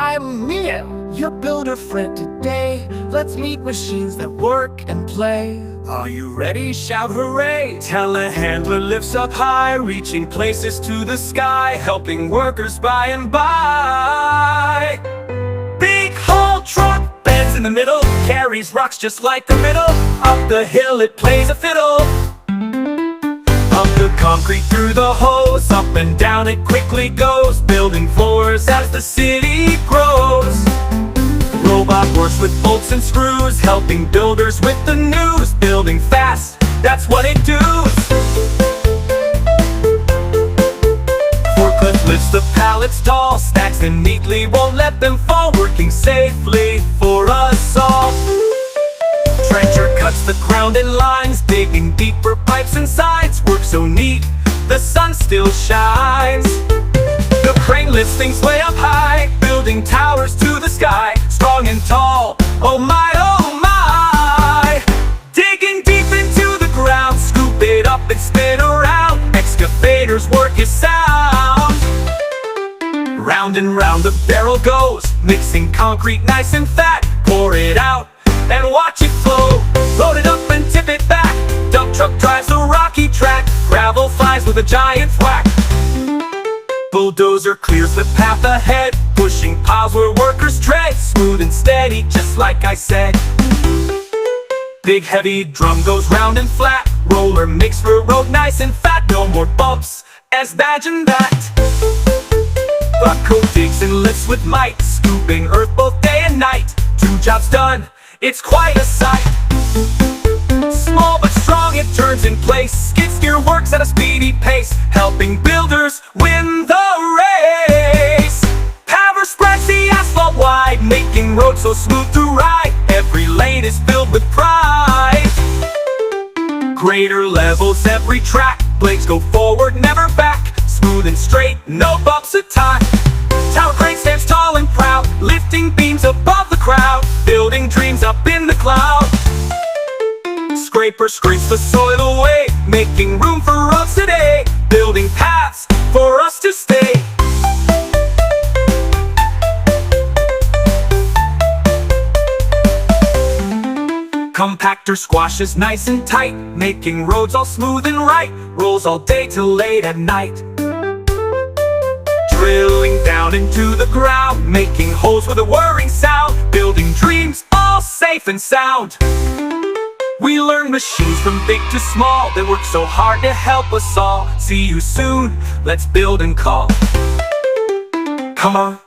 I'm Mia, your builder friend today. Let's meet machines that work and play. Are you ready? Shout hooray! Telehandler lifts up high, reaching places to the sky, helping workers by and by. Big haul truck bends in the middle, carries rocks just like the middle. Up the hill it plays a fiddle. Up the concrete through the hose, up and down it quickly goes, building floors as the city grows. Robot works with bolts and screws, helping builders with the news. Building fast, that's what it does. Forklift lifts the pallets tall, stacks them neatly, won't let them fall, working safely for us all. Trencher cuts the ground in lines, digging deeper pipes and sides. Work so neat, the sun still shines. The crane lifts things way up high, building towers to the sky. Strong and tall, oh my, oh my. Digging deep into the ground, scoop it up and spin around. Excavator's work is sound. Round and round the barrel goes, mixing concrete nice and fat. Pour it out and watch it flow. Load it up and tip it back. Dump truck drives a rocky track. Gravel flies with a giant whack. Bulldozer clears the path ahead, pushing piles where workers tread. Smooth and steady, just like I said. Big heavy drum goes round and flat. Roller makes for a road nice and fat. No more bumps, as imagine that. Buckle digs and lifts with might, scooping earth both day and night. 2 jobs done, it's quite a sight. Small but strong, it turns in place. Skid steer works at a speedy pace, helping builders win the race. Power spreads the asphalt wide, making roads so smooth to ride. Every lane is filled with pride. Greater levels every track, blades go forward, never back. Smooth and straight, no bumps a time. Tower crane stands tall and proud, lifting beams above the crowd, building dreams up in the cloud. Scraper scrapes the soil away, making room for roads today. Building paths for us to stay. Compactor squashes nice and tight, making roads all smooth and right. Rolls all day till late at night. Drilling down into the ground, making holes with a whirring sound. Building dreams all safe and sound. We learn machines from big to small, they work so hard to help us all. See you soon, let's build and call. Come on.